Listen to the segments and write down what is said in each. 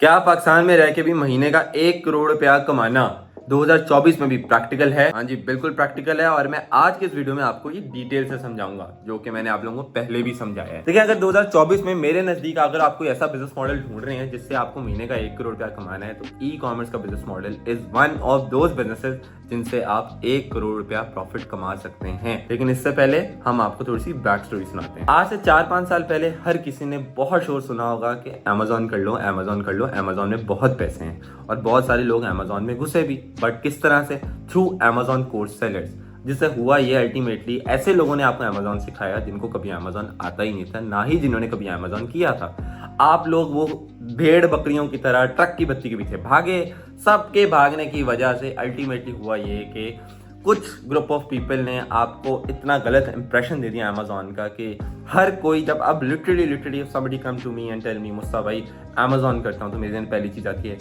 क्या पाकिस्तान में रह के भी महीने का 1 करोड़ रुपया कमाना 2024 में भी प्रैक्टिकल है? हाँ जी, बिल्कुल प्रैक्टिकल है। और मैं आज के इस वीडियो में आपको ये डिटेल से समझाऊंगा, जो कि मैंने आप लोगों को पहले भी समझाया है। देखिए, अगर 2024 में मेरे नजदीक अगर आप कोई ऐसा बिजनेस मॉडल ढूंढ रहे हैं जिससे आपको महीने का 1 करोड़ रुपया कमाना है, तो ई कॉमर्स का business model is one of those businesses जिनसे आप 1 करोड़ रुपया प्रॉफिट कमा सकते हैं। लेकिन इससे पहले हम आपको थोड़ी सी बैक स्टोरी सुनाते हैं। आज से 4-5 साल पहले हर किसी ने बहुत शोर सुना होगा कि अमेजोन कर लो, अमेजोन कर लो, अमेजोन में बहुत पैसे हैं। और बहुत सारे लोग अमेजोन में घुसे भी, बट किस तरह से? Through Amazon course sellers. जिससे हुआ ये, अल्टीमेटली ऐसे लोगों ने आपको अमेजोन सिखाया जिनको कभी अमेजोन आता ही नहीं था, ना ही जिन्होंने कभी अमेजोन किया था। आप लोग वो भेड़ बकरियों की तरह ट्रक की बत्ती के पीछे भागे। सबके भागने की वजह से अल्टीमेटली हुआ ये कि कुछ ग्रुप ऑफ पीपल ने आपको इतना गलत इंप्रेशन दे दिया अमेजोन का कि हर कोई, जब अब literally somebody come to me and tell me मुस्ता भाई अमेजोन करता हूँ, तो मेरे दिन पहली चीज आती है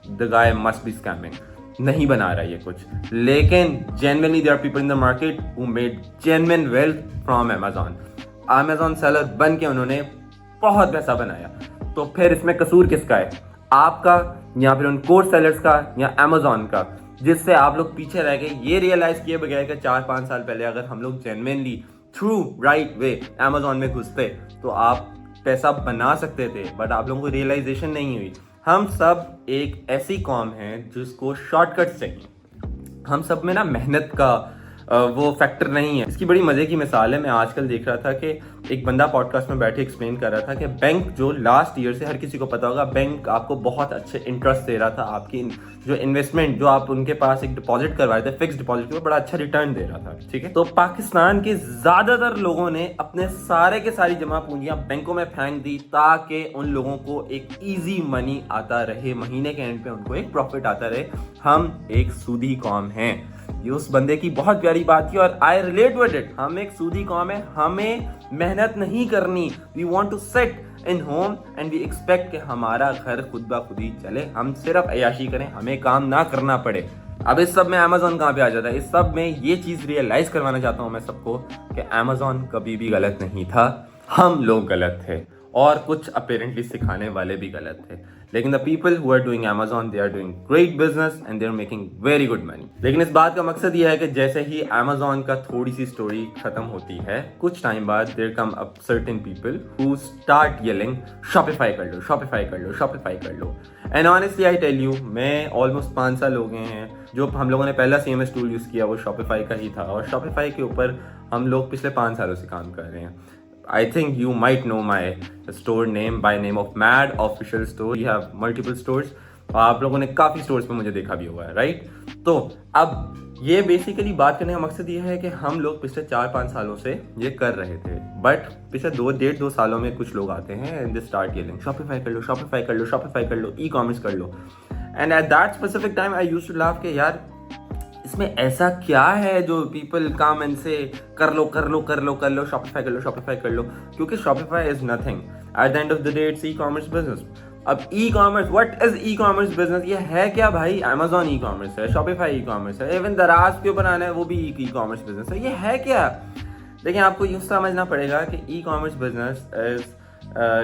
the guy must be scamming, नहीं बना रहा ये कुछ। लेकिन genuinely there are people in the market who made genuine wealth from Amazon. Amazon seller बन के उन्होंने बहुत पैसा बनाया। तो फिर इसमें कसूर किसका है? आपका, या फिर उन कोर्स सेलर्स का, या अमेजोन का, जिससे आप लोग पीछे रह गए? ये रियलाइज किए बगैर कि 4-5 साल पहले अगर हम लोग genuinely through right way Amazon में घुसते तो आप पैसा बना सकते थे, बट आप लोगों को रियलाइजेशन नहीं हुई। हम सब एक ऐसी कॉम है जिसको शॉर्टकट्स चाहिए। हम सब में ना मेहनत का वो फैक्टर नहीं है। इसकी बड़ी मजे की मिसाल है, मैं आजकल देख रहा था कि एक बंदा पॉडकास्ट में बैठे एक्सप्लेन कर रहा था कि बैंक जो लास्ट ईयर से, हर किसी को पता होगा, बैंक आपको बहुत अच्छे इंटरेस्ट दे रहा था। आपकी जो इन्वेस्टमेंट जो आप उनके पास एक डिपॉजिट करवाए थे, फिक्स डिपॉजिट के ऊपर बड़ा अच्छा रिटर्न दे रहा था। ठीक है, तो पाकिस्तान के ज्यादातर लोगों ने अपने सारे के सारी जमा पूंजियां बैंकों में फेंक दी ताकि उन लोगों को एक ईजी मनी आता रहे, महीने के एंड पे उनको एक प्रॉफिट आता रहे। हम एक सूदी कॉम हैं। ये उस बंदे की बहुत प्यारी बात थी और आई रिलेट विद इट। हम एक सूदी कौम है, हमें मेहनत नहीं करनी। We want to sit in home and we expect कि हमारा घर खुद ब खुद ही चले, हम सिर्फ अयाशी करें, हमें काम ना करना पड़े। अब इस सब में अमेजोन कहाँ पे आ जाता है? इस सब में ये चीज रियलाइज करवाना चाहता हूँ मैं सबको कि अमेजोन कभी भी गलत नहीं था, हम लोग गलत थे और कुछ अपेरेंटली सिखाने वाले भी गलत थे। लेकिन the people who are doing Amazon, they are doing great business and they are making very good money. लेकिन इस बात का मकसद यह है कि जैसे ही अमेजोन का थोड़ी सी स्टोरी खत्म होती है, कुछ टाइम बाद there come up certain people who start yelling Shopify कर लो, शॉपिफाई कर लो, शॉपिफाई कर लो। And honestly I tell you, मैं ऑलमोस्ट 5 साल हो गए हैं जो हम लोगों ने पहला CMS टूल यूज किया वो शॉपिफाई का ही था, और शॉपिफाई के ऊपर हम लोग पिछले 5 सालों से काम कर रहे हैं। I think you might know my store name by name of Mad Official Store. We have multiple stores. आप लोगों ने काफ़ी स्टोर्स पे मुझे देखा भी हुआ है, राइट? तो अब ये बेसिकली बात करने का मकसद ये है कि हम लोग पिछले 4-5 सालों से ये कर रहे थे, बट पिछले 1.5-2 सालों में कुछ लोग आते हैं and they start yelling Shopify कर लो, शॉपिफाई कर लो, शॉपिफाई कर लो, ई कॉमर्स कर लो। And at that specific time I used to laugh के यार इसमें ऐसा क्या है जो पीपल कम एंड से कर लो कर लो कर लो कर लो, शॉपिफाई कर लो, शॉपिफाई कर लो। क्योंकि Shopify is nothing at the end of the day, it's e commerce business. अब e commerce, what is e commerce business? ये है क्या भाई? अमेजोन ई कॉमर्स है, शॉपिफाई ई कॉमर्स है, इवन दराज के ऊपर आना है वो भी ई कॉमर्स बिजनेस है। ये है क्या? देखिए, आपको यूँ समझना पड़ेगा कि ई कॉमर्स बिजनेस इज,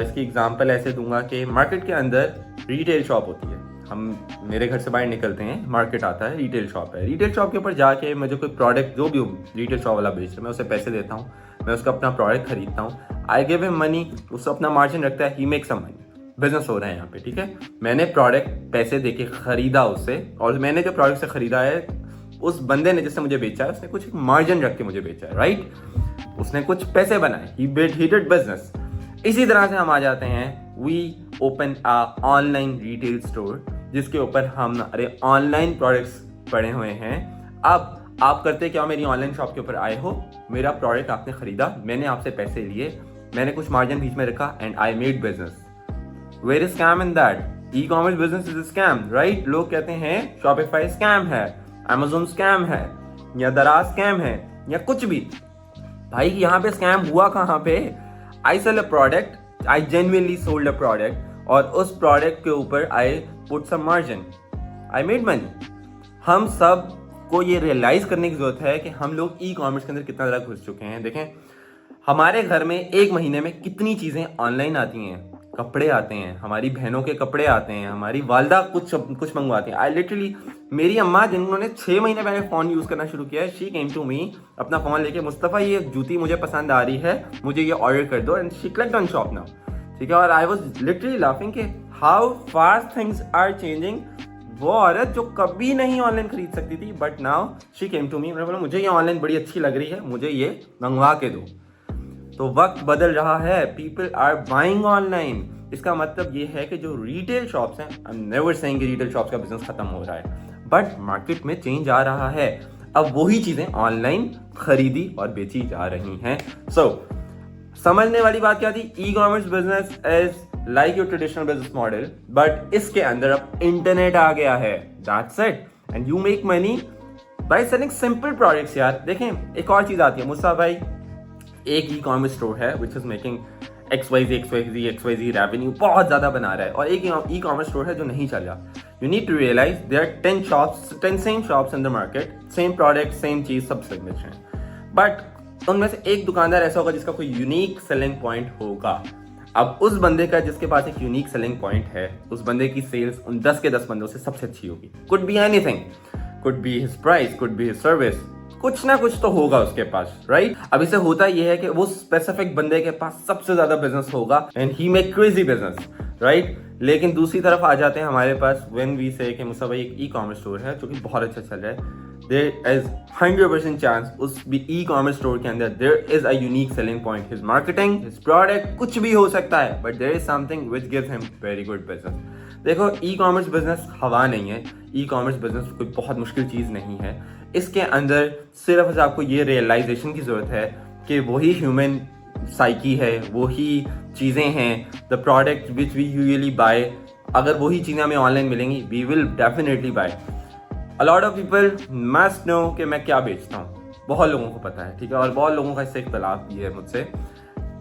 इसकी एग्जांपल ऐसे दूंगा कि मार्केट के अंदर रिटेल शॉप होती है। हम मेरे घर से बाहर निकलते हैं, मार्केट आता है, रिटेल शॉप है। रिटेल शॉप के ऊपर जाके मुझे कोई प्रोडक्ट जो भी रिटेल शॉप वाला बेच रहा है, मैं उसे पैसे देता हूँ, मैं उसका अपना प्रोडक्ट खरीदता हूँ, आई गिव हिम मनी, उससे अपना मार्जिन रखता है, ही मेक सम मनी। बिजनेस हो रहा है यहाँ पे, ठीक है? मैंने प्रोडक्ट पैसे दे के खरीदा उससे, और मैंने जो प्रोडक्ट से खरीदा है उस बंदे ने जिससे मुझे बेचा है उसने कुछ मार्जिन रख के मुझे बेचा है, राइट? उसने कुछ पैसे बनाए, ही डिड बिजनेस। इसी तरह से हम आ जाते हैं, we open a online retail store जिसके ऊपर हमारे ऑनलाइन प्रोडक्ट्स पड़े हुए हैं। अब आप करते क्या? मेरी ऑनलाइन शॉप के ऊपर आए हो, मेरा प्रोडक्ट आपने खरीदा, मैंने आपसे पैसे लिए, मैंने कुछ मार्जिन बीच में रखा and I made business. Where is scam in that? E commerce business is scam, right? लोग कहते हैं शॉपिफाई स्कैम है, अमेजोन स्कैम है, या दराज स्कैम है, या कुछ भी। भाई यहाँ पे स्कैम हुआ कहाँ पे? I sell a product, I genuinely sold a product, और उस प्रोडक्ट के ऊपर I put some margin, I made money. हम सब को ये रियलाइज करने की जरूरत है कि हम लोग ई कॉमर्स के अंदर कितना ज़्यादा घुस चुके हैं। देखें, हमारे घर में एक महीने में कितनी चीज़ें ऑनलाइन आती हैं, कपड़े आते हैं, हमारी बहनों के कपड़े आते हैं, हमारी वालदा कुछ मंगवाती हैं। आई लिटरली, मेरी अम्मा जिन्होंने 6 महीने पहले फ़ोन यूज़ करना शुरू किया है, शी केम टू मी अपना फ़ोन लेके, मुस्तफ़ा ये जूती मुझे पसंद आ रही है, मुझे ये ऑर्डर कर दो, and she clicked on shop now. ठीक है, और आई वॉज लिटरली लाफिंग कि how fast things are changing. वो औरत जो कभी नहीं ऑनलाइन खरीद सकती थी, but now she came to me, मैंने बोला मुझे ये ऑनलाइन बड़ी अच्छी लग रही है, मुझे ये मंगवा के दो। तो वक्त बदल रहा है, पीपल आर बाइंग ऑनलाइन। इसका मतलब ये है कि जो रिटेल शॉप्स हैं, आई एम नेवर सेइंग कि रिटेल शॉप्स का बिजनेस खत्म हो रहा है, बट मार्केट में चेंज आ रहा है। अब वही चीजें ऑनलाइन खरीदी और बेची जा रही हैं। सो समझने वाली बात क्या थी, ई commerce business is like your traditional business model, but इसके अंदर अब इंटरनेट आ गया है, that's it, and you make money by selling simple products. यार देखें, एक और चीज आती है, मुस्सा भाई एक ई कॉमर्स स्टोर है which is making XYZ revenue बहुत ज्यादा बना रहा है, और एक ई कॉमर्स स्टोर है जो नहीं चल रहा। You need to realize there are 10 same shops in the market, same product, same चीज, सब सेगमेंट्स हैं, बट उनमें से एक दुकानदार ऐसा होगा जिसका कोई यूनिक सेलिंग पॉइंट होगा। अब उस बंदे का जिसके पास एक यूनिक सेलिंग पॉइंट है, उस बंदे की सेल्स उन 10 के 10 बंदों से सबसे अच्छी होगी। Could be anything, could be his price, could be his service, कुछ ना कुछ तो होगा उसके पास, राइट? अब इसे होता यह है कि वो स्पेसिफिक बंदे के पास सबसे ज्यादा बिजनेस होगा and he make crazy business, right? लेकिन दूसरी तरफ आ जाते हैं हमारे पास, व्हेन वी से कि मुस्सा भाई एक ई कॉमर्स स्टोर है जो कि बहुत अच्छा चल रहा है, देयर इज 100% चांस उस ई कॉमर्स स्टोर के अंदर there is a unique selling point, his marketing, his product, कुछ भी हो सकता है, but there is something which gives him very good business. देखो, ई कॉमर्स बिजनेस हवा नहीं है, ई कॉमर्स बिजनेस कोई बहुत मुश्किल चीज़ नहीं है। इसके अंदर सिर्फ आपको ये रियलाइजेशन की ज़रूरत है कि वही ह्यूमन साइकी है, वही चीज़ें हैं, the product which we usually buy, अगर वही चीज़ें हमें ऑनलाइन मिलेंगी, we will definitely buy. A lot of people must know कि मैं क्या बेचता हूँ, बहुत लोगों को पता है, ठीक है, और बहुत लोगों का इससे इख्तलाफ भी है मुझसे।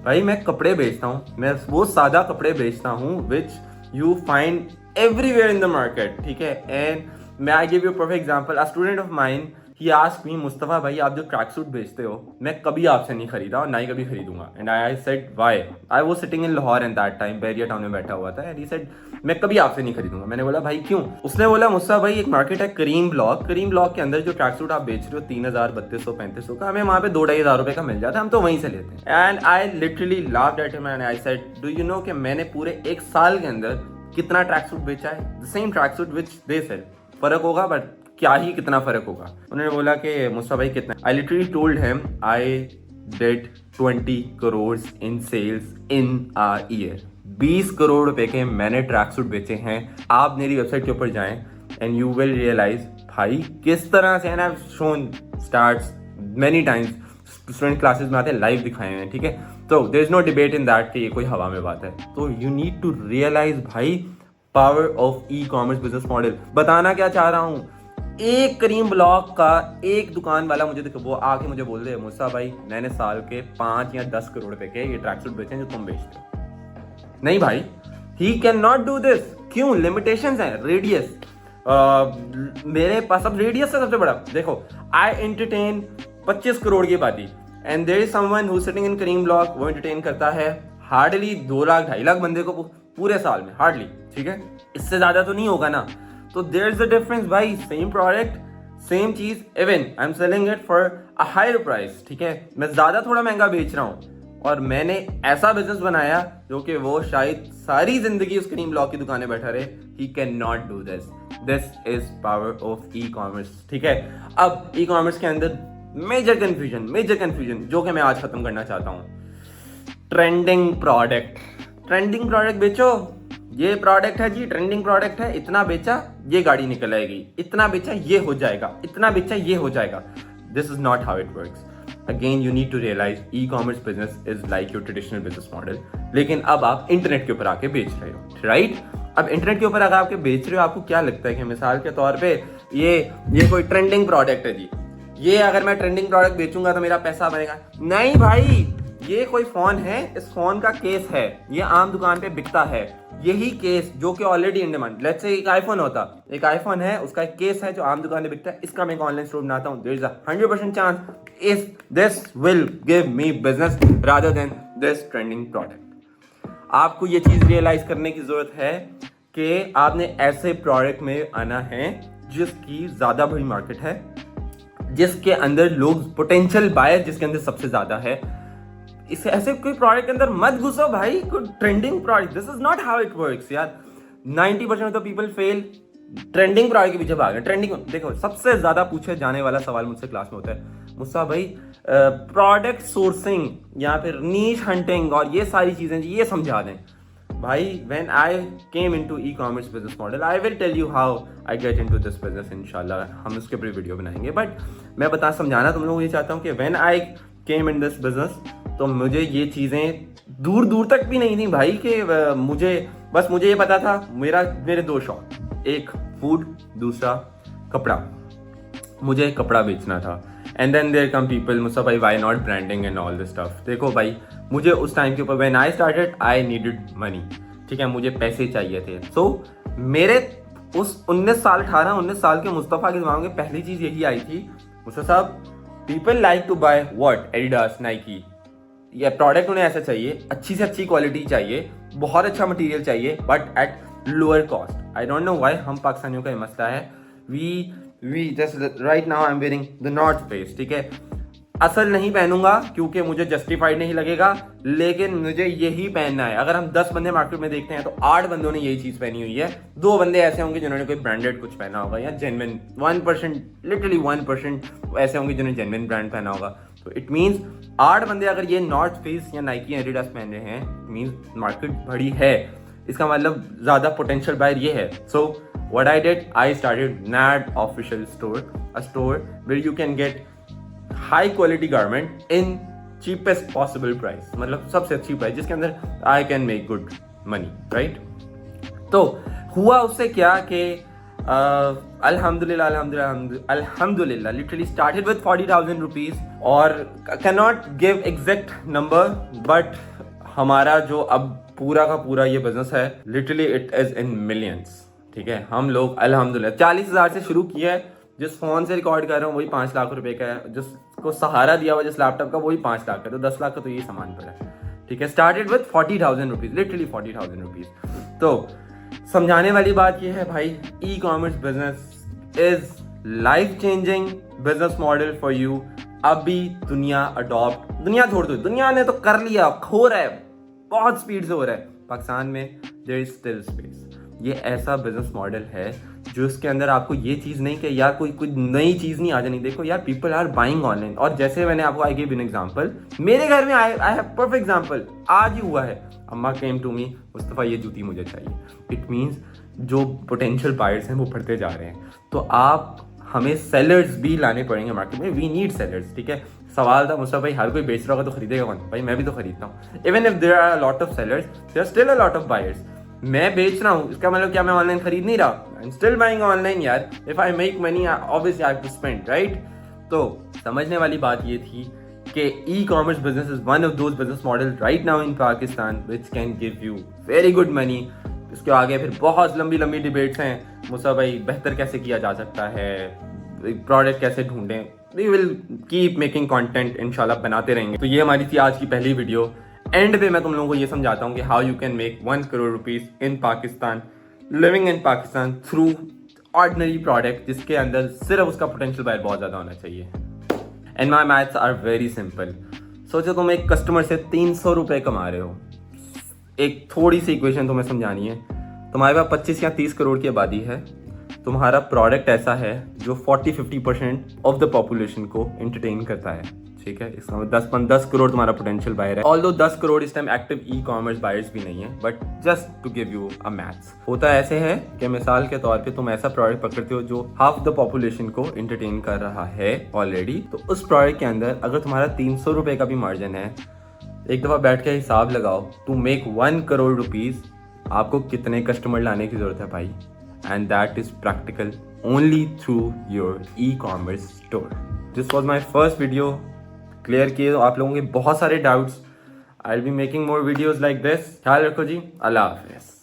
भाई मैं कपड़े बेचता हूँ, मैं वो सादा कपड़े बेचता हूँ which you find everywhere in the market, ठीक है। एंड मैं I give you perfect example, a student of mine he asked me, Mustafa भाई आप जो ट्रैक सूट बेचते हो, मैं कभी आपसे नहीं खरीदा और ना ही कभी खरीदूंगा। And I said why, I was sitting in Lahore and that time Bahria Town में बैठा हुआ था, एंड ही सेड मैं कभी आपसे नहीं खरीदूंगा। मैंने बोला भाई क्यों? उसने बोला मुस्सा भाई एक मार्केट है करीम ब्लॉक के अंदर जो ट्रैक सूट आप बेच रहे हो 3000, 3200, 3500 का, हमें वहाँ पे 2-2,500 रुपए का मिल जाता है, हम तो वहीं से लेते हैं। And I literally laughed at him and I said do you know कि मैंने पूरे 1 साल के अंदर कितना ट्रैक सूट बेचा है, the same track suit which they sell, फर्क होगा बट क्या ही कितना फर्क होगा। उन्होंने बोला कि मुस्सा भाई कितना, I literally told him I did 20 crore in sales in a year, 20 crore रुपए के मैंने ट्रैक सूट बेचे हैं। आप मेरी वेबसाइट के ऊपर जाएं एंड यू विल रियलाइज भाई किस तरह से, and I have shown starts many times, student classes में आते हैं, लाइव दिखाए हैं, ठीक है। तो there is no debate in that कि ये कोई हवा में बात है। तो यू नीड टू रियलाइज भाई power of e commerce business model. बताना क्या चाह रहा हूँ, एक करीम ब्लॉक का एक दुकान वाला मुझे देखो, वो आके मुझे बोल दे मुस्सा भाई मैंने साल के 5 या 10 करोड़ रुपए के ये ट्रैक सूट बेचे हैं जो तुम बेचते हो। नहीं भाई, he can not do this. क्यों? लिमिटेशंस हैं, रेडियस। मेरे पास अब रेडियस है सबसे बड़ा। देखो, आई एंटरटेन 25 करोड़ की बाती, and there is someone who sitting in Karim block, वो एंटरटेन करता है हार्डली 2 लाख 2.5 लाख बंदे को पूरे साल में, हार्डली, ठीक है, इससे ज्यादा तो नहीं होगा ना। तो देयर इज अ डिफरेंस भाई, सेम प्रोडक्ट, सेम चीज, even I am selling it for a higher price, ठीक है, मैं ज्यादा थोड़ा महंगा बेच रहा हूँ, और मैंने ऐसा बिजनेस बनाया जो कि वो शायद सारी जिंदगी उस करीम ब्लॉक की दुकानें बैठा रहे। He can not do this, this is power of e commerce, ठीक है। अब ई कॉमर्स के अंदर मेजर कंफ्यूजन जो कि मैं आज खत्म करना चाहता हूँ, ट्रेंडिंग प्रोडक्ट बेचो, ये प्रोडक्ट है जी, ट्रेंडिंग प्रोडक्ट है, इतना बेचा ये गाड़ी निकल आएगी, इतना बेचा ये हो जाएगा, इतना बेचा ये हो जाएगा। This is not how it works. Again you need to realize e commerce business is like your traditional business model, लेकिन अब आप इंटरनेट के ऊपर आके बेच रहे हो, राइट? अब इंटरनेट के ऊपर अगर आपके बेच रहे हो, आपको क्या लगता है कि मिसाल के तौर पे ये कोई ट्रेंडिंग प्रोडक्ट है जी, ये अगर मैं ट्रेंडिंग प्रोडक्ट बेचूंगा तो मेरा पैसा बनेगा? नहीं भाई, ये कोई फोन है, इस फोन का केस है, ये आम दुकान पे बिकता है, यही केस जो कि already in demand. Let's say एक आईफोन होता, एक आईफोन है, उसका एक केस है जो आम दुकान पे बिकता है, इसका मैं एक ऑनलाइन स्टोर बनाता हूँ, देयर इज अ 100% चांस इस this will give me business rather than this trending product. आपको ये चीज रियलाइज करने की जरूरत है कि आपने ऐसे प्रोडक्ट में आना है जिसकी ज्यादा बड़ी मार्केट है, जिसके अंदर लोग पोटेंशियल बायर जिसके अंदर सबसे ज्यादा है। इसे ऐसे कोई प्रोडक्ट के अंदर मत घुसो भाई, कोई trending product, this is not how it works यार। 90% of the people fail trending product के पीछे भाग। ट्रेंडिंग देखो, सबसे ज्यादा पूछे जाने वाला सवाल मुझसे क्लास में होता है, मुस्सा भाई प्रोडक्ट सोर्सिंग या फिर नीश हंटिंग और ये सारी चीजें ये समझा दें। भाई when I came into e-commerce business model, I will tell you how I get into this business. इंशाल्लाह हम उसके ऊपर वीडियो बनाएंगे, बट मैं समझाना तुम लोगों को ये चाहता हूँ कि when I came in this business, तो मुझे ये चीजें दूर दूर तक भी नहीं थी भाई कि मुझे ये पता था मेरे दो शौक, एक फूड, दूसरा कपड़ा। मुझे कपड़ा बेचना था। And then there come people, मुझसे भाई why not branding and all this stuff. देखो भाई, मुझे उस टाइम के ऊपर when I started I needed money, ठीक है, मुझे पैसे चाहिए थे। सो मेरे उस 19 साल के मुस्तफा के दिमाग में पहली चीज यही आई थी, मुझसे साहब people like to buy what, Adidas, Nike. ये प्रोडक्ट उन्हें ऐसा चाहिए, अच्छी से अच्छी क्वालिटी चाहिए, बहुत अच्छा मटेरियल चाहिए, but at lower cost. I don't know why हम पाकिस्तानियों का ये मसला है। We just right now I am wearing the North Face, ठीक है, असल नहीं पहनूंगा क्योंकि मुझे जस्टिफाइड नहीं लगेगा, लेकिन मुझे यही पहनना है। अगर हम 10 बंदे मार्केट में देखते हैं तो 8 बंदों ने यही चीज पहनी हुई है, 2 बंदे ऐसे होंगे जिन्होंने कोई ब्रांडेड कुछ पहना होगा या जेन्युइन 1%, लिटरली 1% ऐसे होंगे जिन्होंने जेन्युइन ब्रांड पहना होगा। तो इट मीन्स 8 बंदे अगर ये नॉर्थ फेस या नाइकी एडिडास पहन रहे हैं, मीन्स मार्केट बड़ी है, इसका मतलब ज्यादा पोटेंशियल बायर ये है। सो what I did, I started NAD official store, a store where you can get high quality garment in cheapest possible price, मतलब सबसे अच्छी प्राइस जिसके अंदर I can make good money, right? तो हुआ उससे क्या कि अल्हम्दुलिल्लाह लिटरली स्टार्टेड विद 40,000 रुपीज, और can not give exact number, but हमारा जो अब पूरा का पूरा ये बिजनेस है, literally it is in millions, ठीक है। हम लोग अल्हम्दुलिल्लाह 40,000 से शुरू किया है। जिस फोन से रिकॉर्ड कर रहा हूँ वही 5 लाख रुपए का है, जिसको सहारा दिया हुआ जिस लैपटॉप का वही 5 लाख का, तो 10 लाख का तो ये सामान पड़ा है, ठीक है। Started with 40,000 rupees, literally 40,000 rupees. तो समझाने वाली बात ये है भाई, ई commerce business is life changing business model for you. अभी दुनिया छोड़ दो, दुनिया ने तो कर लिया, हो रहा है, बहुत स्पीड से हो रहा है। पाकिस्तान में देयर इज स्टिल स्पेस। ये ऐसा बिजनेस मॉडल है जो इसके अंदर आपको ये चीज नहीं कि यार कोई नई चीज नहीं आ जानी। देखो यार, पीपल आर बाइंग ऑनलाइन, और जैसे मैंने आपको आई गिव एन एग्जांपल, मेरे घर में आई हैव परफेक्ट एग्जांपल, आज ही हुआ है। अम्मा केम टू मी, मुस्तफा ये जूती मुझे चाहिए। इट मींस जो पोटेंशियल बायर्स हैं वो बढ़ते जा रहे हैं। तो हमें सेलर्स भी लाने पड़ेंगे मार्केट में, वी नीड सेलर्स, ठीक है। सवाल था मुस्तफा भाई, हर कोई बेच रहा होगा तो खरीदेगा कौन? भाई मैं भी तो खरीदता हूँ। Even if there are a lot of sellers, there are still a lot of buyers. मैं बेच रहा हूँ, इसका मतलब क्या मैं ऑनलाइन खरीद नहीं रहा? I am still buying online यार। If I make money obviously I have to spend, right? तो समझने वाली बात ये थी कि e commerce business is one of those business model right now in Pakistan which can give you very good money. इसके आगे फिर बहुत लंबी डिबेट्स हैं, मुसा भाई बेहतर कैसे किया जा सकता है, प्रोडक्ट कैसे ढूंढें। We will keep making content, इंशाल्लाह बनाते रहेंगे। तो ये हमारी थी आज की पहली वीडियो। एंड पे मैं तुम लोगों को ये समझाता हूँ कि how you can make 1 crore rupees in Pakistan, living in Pakistan through ordinary product जिसके अंदर सिर्फ उसका पोटेंशियल बायर बहुत ज्यादा होना चाहिए। And my maths are very simple. सोचो तुम एक कस्टमर से 300 रुपए कमा रहे हो। एक थोड़ी सी इक्वेशन तुम्हें समझानी है। तुम्हारे पास 25 या 30 करोड़ की आबादी है। तुम्हारा प्रोडक्ट ऐसा है जो 40-50% ऑफ द पॉपुलेशन को एंटरटेन करता है, ठीक है। इसका मतलब 10 करोड़ तुम्हारा पोटेंशियल बायर है। ऑल्दो 10 करोड़ इस time active e commerce buyers भी नहीं है, but just to give you a maths, होता ऐसे है कि मिसाल के तौर पे तुम ऐसा प्रोडक्ट पकड़ते हो जो हाफ द पॉपुलेशन को एंटरटेन कर रहा है ऑलरेडी। तो उस प्रोडक्ट के अंदर अगर तुम्हारा 300 रुपए का भी मार्जिन है, एक दफा बैठ के हिसाब लगाओ, टू मेक 1 करोड़ रुपीज आपको कितने कस्टमर लाने की जरूरत है भाई। And that is practical only through your e commerce store. This was my first video. Clear किए आप लोगों के बहुत सारे doubts. I will be making more videos like this. ख्याल रखो जी, अल्लाह हाफिज़।